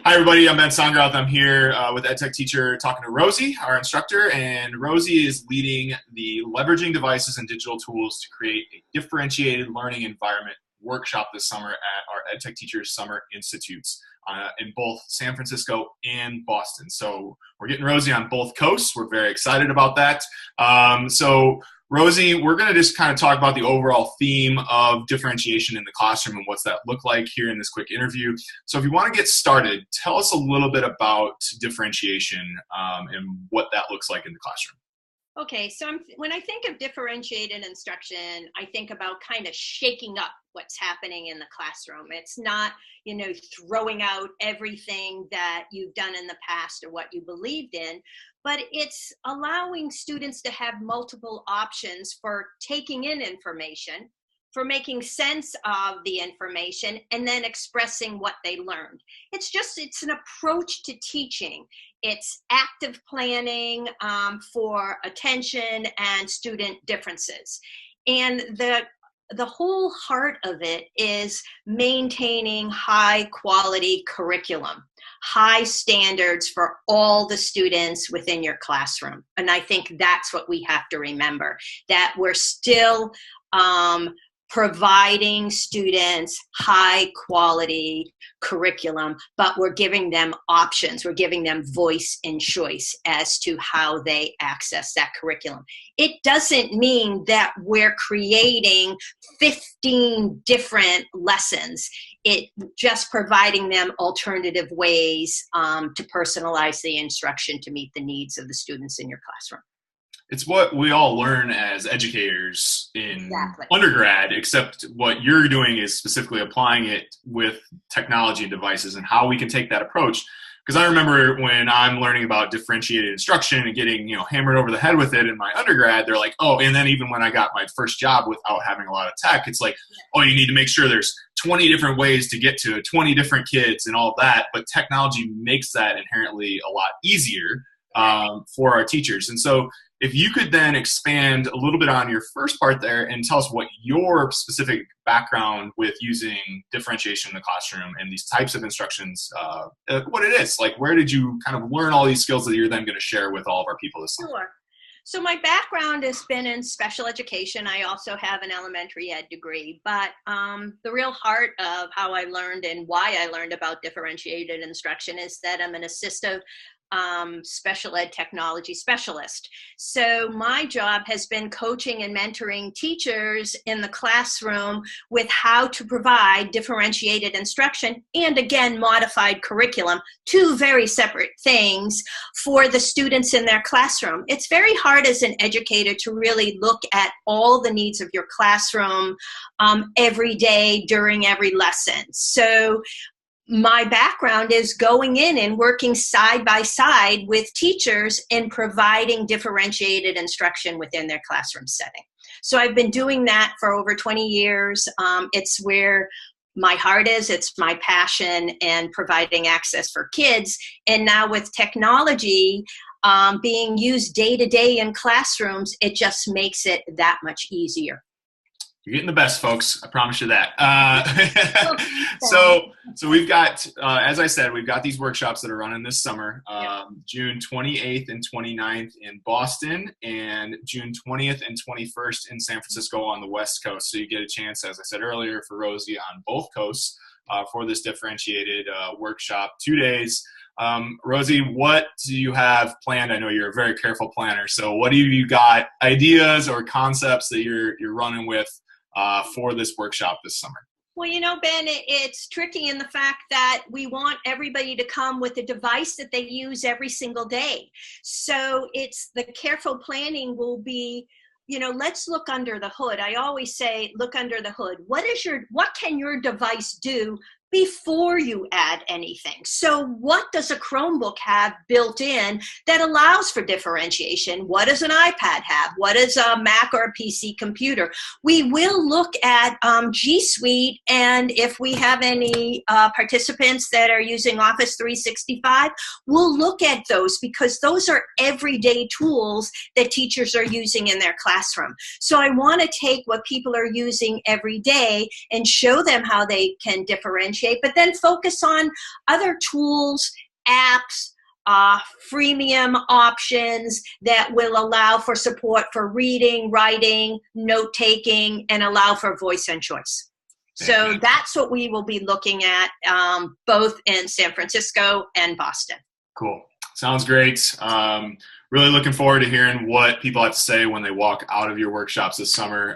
Hi, everybody. I'm Ben Songroth. I'm here with EdTech teacher talking to Rosey, our instructor, and Rosey is leading the Leveraging Devices and Digital Tools to Create a Differentiated Learning Environment workshop this summer at our EdTech Teachers Summer Institutes in both San Francisco and Boston. So we're getting Rosey on both coasts. We're very excited about that. Rosey, we're going to just kind of talk about the overall theme of differentiation in the classroom and what's that look like here in this quick interview. So if you want to get started, tell us a little bit about differentiation and what that looks like in the classroom. Okay, so when I think of differentiated instruction, I think about kind of shaking up what's happening in the classroom. It's not, throwing out everything that you've done in the past or what you believed in, but it's allowing students to have multiple options for taking in information, for making sense of the information, and then expressing what they learned. It's an approach to teaching. It's active planning for attention and student differences. And the whole heart of it is maintaining high quality curriculum, high standards for all the students within your classroom. And I think that's what we have to remember, that we're still providing students high quality curriculum, but we're giving them options. We're giving them voice and choice as to how they access that curriculum. It doesn't mean that we're creating 15 different lessons. It just providing them alternative ways to personalize the instruction to meet the needs of the students in your classroom. It's what we all learn as educators in Exactly. undergrad, except what you're doing is specifically applying it with technology and devices and how we can take that approach. Because I remember when I'm learning about differentiated instruction and getting, hammered over the head with it in my undergrad, they're like, oh, and then even when I got my first job without having a lot of tech, it's like, oh, you need to make sure there's 20 different ways to get to 20 different kids and all that. But technology makes that inherently a lot easier for our teachers. And so if you could then expand a little bit on your first part there and tell us what your specific background with using differentiation in the classroom and these types of instructions, what it is, like where did you kind of learn all these skills that you're then going to share with all of our people this summer? Sure. So my background has been in special education. I also have an elementary ed degree, but the real heart of how I learned and why I learned about differentiated instruction is that I'm an assistive special ed technology specialist. So my job has been coaching and mentoring teachers in the classroom with how to provide differentiated instruction and, again, modified curriculum, two very separate things for the students in their classroom. It's very hard as an educator to really look at all the needs of your classroom every day during every lesson. So my background is going in and working side by side with teachers and providing differentiated instruction within their classroom setting. So I've been doing that for over 20 years. It's where my heart is, it's my passion, and providing access for kids. And now with technology being used day to day in classrooms, it just makes it that much easier. You're getting the best, folks. I promise you that. So we've got, as I said, we've got these workshops that are running this summer, June 28th and 29th in Boston, and June 20th and 21st in San Francisco on the West Coast. So you get a chance, as I said earlier, for Rosey on both coasts for this differentiated workshop, 2 days. Rosey, what do you have planned? I know you're a very careful planner. So what have you got, ideas or concepts that you're running with for this workshop this summer? Well, Ben, it's tricky in the fact that we want everybody to come with a device that they use every single day. So it's the careful planning will be, let's look under the hood. I always say, look under the hood. What can your device do before you add anything? So what does a Chromebook have built in that allows for differentiation? What does an iPad have? What does a Mac or a PC computer? We will look at G Suite, and if we have any participants that are using Office 365, we'll look at those because those are everyday tools that teachers are using in their classroom. So I want to take what people are using every day and show them how they can differentiate differentiate, but then focus on other tools, apps, freemium options that will allow for support for reading, writing, note-taking, and allow for voice and choice. So that's what we will be looking at both in San Francisco and Boston. Cool. Sounds great. Really looking forward to hearing what people have to say when they walk out of your workshops this summer.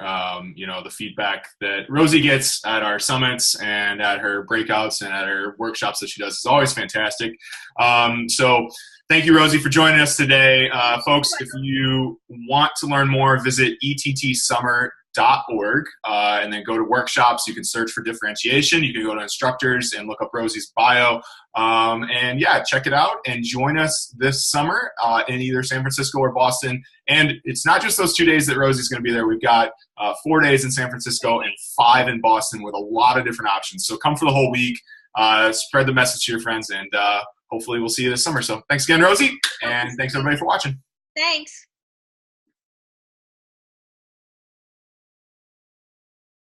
The feedback that Rosey gets at our summits and at her breakouts and at her workshops that she does is always fantastic. So thank you, Rosey, for joining us today. Folks, if you want to learn more, visit ettsummer.org and then go to workshops. You can search for differentiation. You can go to instructors and look up Rosey's bio. Check it out and join us this summer in either San Francisco or Boston. And it's not just those 2 days that Rosey's going to be there. We've got 4 days in San Francisco and 5 in Boston with a lot of different options. So come for the whole week, spread the message to your friends, and hopefully we'll see you this summer. So thanks again, Rosey, and thanks everybody for watching. Thanks.